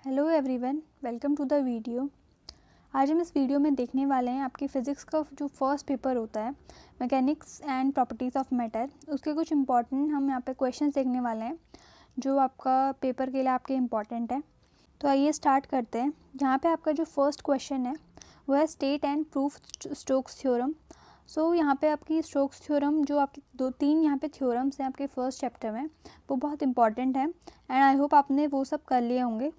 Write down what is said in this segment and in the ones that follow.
Hello everyone, welcome to the video. आज हम इस वीडियो में देखने वाले हैं आपकी फ़िज़िक्स का जो फर्स्ट पेपर होता है mechanics and properties of matter, उसके कुछ इंपॉर्टेंट हम यहाँ पे क्वेश्चंस देखने वाले हैं जो आपका पेपर के लिए आपके इम्पॉर्टेंट है। तो आइए स्टार्ट करते हैं। यहाँ पे आपका जो फर्स्ट क्वेश्चन है वो है state and proof Stokes theorem. So यहाँ पे आपकी स्टोक्स थ्योरम जो आपकी दो तीन यहाँ पे थ्योरम्स हैं आपके फर्स्ट चैप्टर में, वो बहुत इंपॉर्टेंट हैं एंड आई होप आपने वो सब कर लिए होंगे।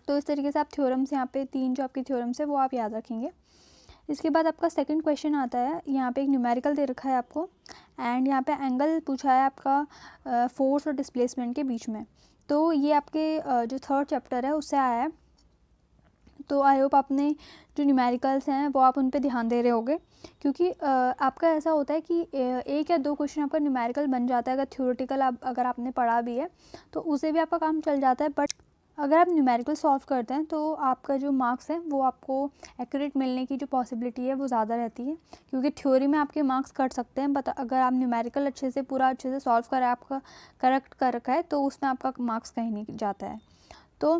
तो इस तरीके से आप थ्योरम्स यहाँ पे तीन जो आपके थ्योरम्स है वो आप याद रखेंगे। इसके बाद आपका सेकंड क्वेश्चन आता है, यहाँ पे एक न्यूमेरिकल दे रखा है आपको एंड यहाँ पे एंगल पूछा है आपका फोर्स और डिस्प्लेसमेंट के बीच में। तो ये आपके जो थर्ड चैप्टर है उससे आया है। तो आई होप आपने जो न्यूमेरिकल्स हैं वो आप उन पे ध्यान दे रहे होगे, क्योंकि आपका ऐसा होता है कि एक या दो क्वेश्चन आपका न्यूमेरिकल बन जाता है अगर थ्योरेटिकल अगर आपने पढ़ा भी है तो उसे भी आपका काम चल जाता है। बट अगर आप न्यूमेरिकल सॉल्व करते हैं तो आपका जो मार्क्स है वो आपको एक्यूरेट मिलने की जो पॉसिबिलिटी है वो ज़्यादा रहती है, क्योंकि थ्योरी में आपके मार्क्स कट सकते हैं बट अगर आप न्यूमेरिकल अच्छे से सॉल्व करें, आपका करेक्ट कर रखा है, तो उसमें आपका मार्क्स कहीं नहीं जाता है। तो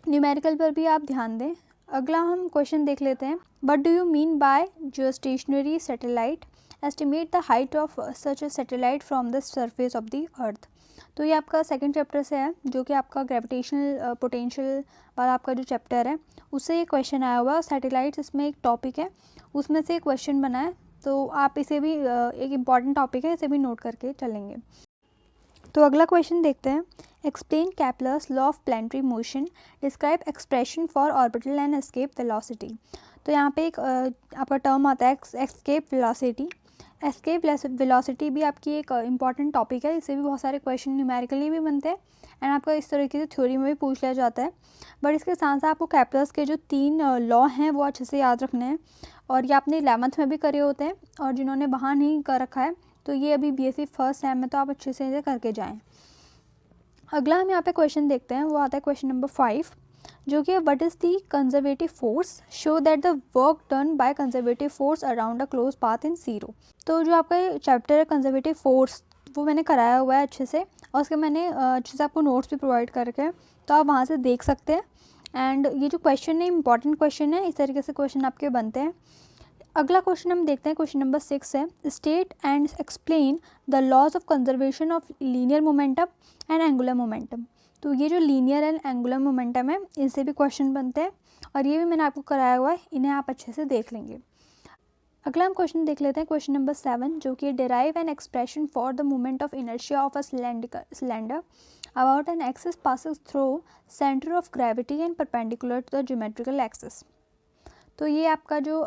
न्यूमेरिकल पर भी आप ध्यान दें। अगला हम क्वेश्चन देख लेते हैं, what do you mean by geostationary satellite, estimate the height of such a satellite from the surface of the earth. तो ये आपका सेकंड चैप्टर से है, जो कि आपका ग्रेविटेशनल पोटेंशियल वाला आपका जो चैप्टर है उससे ये क्वेश्चन आया हुआ है। सैटेलाइट्स इसमें एक टॉपिक है, उसमें से एक क्वेश्चन बना है, तो आप इसे भी एक इम्पॉर्टेंट टॉपिक है, इसे भी नोट करके चलेंगे। तो अगला क्वेश्चन देखते हैं, explain Kepler's law of planetary motion, describe expression for orbital and escape velocity. तो यहाँ पे एक आपका टर्म आता है एस्केप वेलोसिटी। एस्केप वेलोसिटी भी आपकी एक इंपॉर्टेंट टॉपिक है, इससे भी बहुत सारे क्वेश्चन न्यूमेरिकली भी बनते हैं एंड आपका इस तरीके से थ्योरी में भी पूछ लिया जाता है। बट इसके साथ साथ आपको कैपलर्स के जो तीन लॉ हैं वो अच्छे से याद रखने हैं, और ये आपने 11th में भी करे होते हैं, और जिन्होंने वहाँ नहीं कर रखा है तो ये अभी बीएससी फर्स्ट सेम में, तो आप अच्छे से इसे करके जाएँ। अगला हम यहाँ पे क्वेश्चन देखते हैं, वो आता है क्वेश्चन नंबर 5, जो कि what is the conservative force, show that the work done by conservative force around a close path in zero. तो जो आपका चैप्टर है कंजर्वेटिव फोर्स, वो मैंने कराया हुआ है अच्छे से, और उसके मैंने अच्छे से आपको नोट्स भी प्रोवाइड करके हैं, तो आप वहाँ से देख सकते हैं। एंड ये जो क्वेश्चन है इंपॉर्टेंट क्वेश्चन है, इस तरीके से क्वेश्चन आपके बनते हैं। अगला क्वेश्चन हम देखते हैं, क्वेश्चन नंबर 6 है, state and explain the laws of conservation of linear momentum and angular momentum. तो ये जो लीनियर एंड एंगुलर मोमेंटम है, इनसे भी क्वेश्चन बनते हैं, और ये भी मैंने आपको कराया हुआ है, इन्हें आप अच्छे से देख लेंगे। अगला हम क्वेश्चन देख लेते हैं, क्वेश्चन नंबर 7, जो कि derive an expression for the moment of inertia of a cylinder about an axis passes through centre of gravity and perpendicular to the geometrical axis. तो ये आपका जो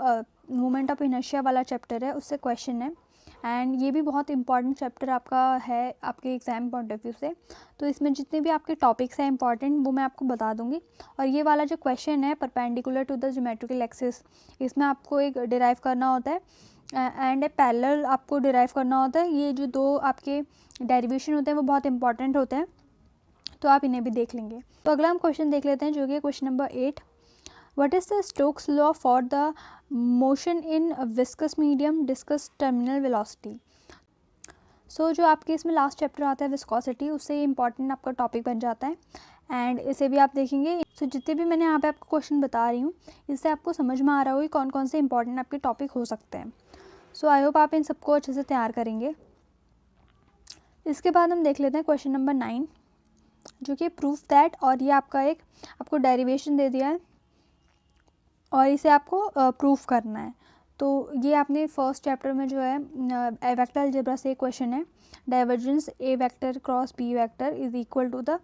मोमेंट ऑफ इनर्शिया वाला चैप्टर है उससे question है, एंड ये भी बहुत इंपॉर्टेंट चैप्टर आपका है आपके एग्ज़ाम पॉइंट ऑफ व्यू से। तो इसमें जितने भी आपके टॉपिक्स हैं इंपॉर्टेंट वो मैं आपको बता दूंगी, और ये वाला जो क्वेश्चन है perpendicular to the geometrical axis, इसमें आपको एक डिराइव करना होता है एंड ए पैरेलल आपको डिराइव करना होता है। ये जो दो आपके डेरिवेशन होते हैं वो बहुत इंपॉर्टेंट होते हैं, तो आप इन्हें भी देख लेंगे। तो अगला हम क्वेश्चन देख लेते हैं, जो कि question number 8, What is the Stokes law for the motion in a viscous medium, discuss terminal velocity। सो जो आपके इसमें लास्ट चैप्टर आता है विस्कोसिटी, उससे इंपॉर्टेंट आपका टॉपिक बन जाता है, एंड इसे भी आप देखेंगे। सो जितने भी मैंने यहाँ पे आपको क्वेश्चन बता रही हूँ, इससे आपको समझ में आ रहा होगा कौन कौन से इंपॉर्टेंट आपके टॉपिक हो सकते हैं। सो आई होप आप इन सबको अच्छे से तैयार करेंगे। इसके बाद हम देख लेते हैं क्वेश्चन नंबर 9, जो कि प्रूफ दैट, और ये आपका एक आपको डेरिवेशन दे दिया है और इसे आपको प्रूफ करना है। तो ये आपने फर्स्ट चैप्टर में जो है वेक्टर अलजेब्रा से क्वेश्चन है, divergence A vector cross B vector is equal to the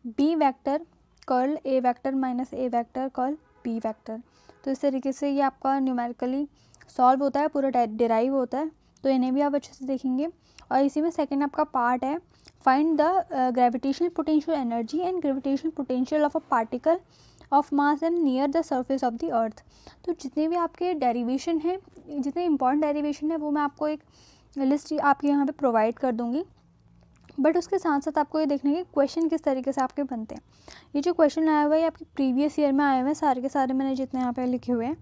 B vector curl A vector minus A vector curl B vector. तो इस तरीके से ये आपका न्यूमेरिकली सॉल्व होता है, पूरा डिराइव होता है, तो इन्हें भी आप अच्छे से देखेंगे। और इसी में सेकेंड आपका पार्ट है, find the gravitational potential energy and gravitational potential of a particle of mass and near the surface of the earth. तो जितने भी आपके डेरिवेशन हैं, जितने इंपॉर्टेंट डेरिवेशन है, वो मैं आपको एक लिस्ट आपके यहाँ पे प्रोवाइड कर दूँगी। बट उसके साथ साथ आपको ये देखना है कि क्वेश्चन किस तरीके से आपके बनते हैं। ये जो क्वेश्चन आया हुआ है ये आपके प्रीवियस ईयर में आए हुए हैं, सारे के सारे मैंने जितने यहाँ पे लिखे हुए हैं।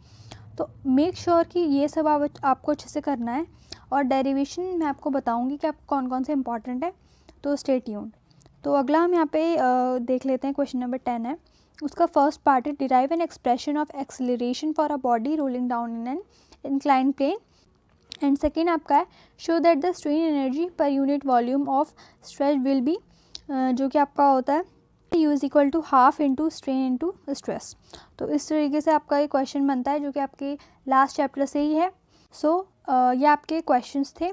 तो मेक श्योर कि ये सब आपको अच्छे से करना है, और डेरिवेशन मैं आपको बताऊँगी कि आप कौन कौन से इंपॉर्टेंट है, तो स्टे ट्यून्ड। तो अगला हम यहाँ पे देख लेते हैं, क्वेश्चन नंबर 10 है। उसका फर्स्ट पार्ट है derive an expression of acceleration for a body rolling down in an inclined plane. And second आपका है show that the strain energy per unit volume of stretch will be, जो कि आपका होता है U is equal to half into strain into stress. तो इस तरीके से आपका ये क्वेश्चन बनता है, जो कि आपके लास्ट चैप्टर से ही है। सो ये आपके क्वेश्चंस थे।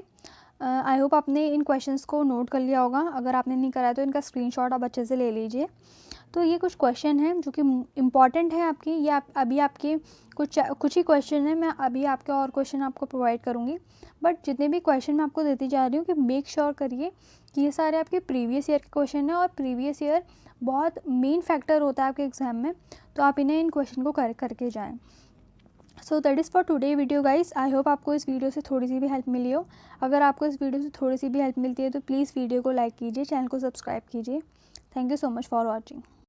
आई होप आपने इन क्वेश्चंस को नोट कर लिया होगा। अगर आपने नहीं करा है तो इनका स्क्रीनशॉट आप अच्छे से ले लीजिए। तो ये कुछ क्वेश्चन हैं जो कि इम्पॉर्टेंट है आपकी। ये अभी आपके कुछ ही क्वेश्चन है, मैं अभी आपके और क्वेश्चन आपको प्रोवाइड करूँगी। बट जितने भी क्वेश्चन मैं आपको देती जा रही हूँ कि मेक श्योर करिए कि ये सारे आपके प्रीवियस ईयर के क्वेश्चन हैं, और प्रीवियस ईयर बहुत मेन फैक्टर होता है आपके एग्ज़ाम में, तो आप इन क्वेश्चन को करके जाएँ। So that is for today video guys. I hope आपको इस वीडियो से थोड़ी सी भी हेल्प मिली हो। अगर आपको इस वीडियो से थोड़ी सी भी हेल्प मिलती है तो प्लीज़ वीडियो को लाइक कीजिए, चैनल को सब्सक्राइब कीजिए। Thank you so much for watching.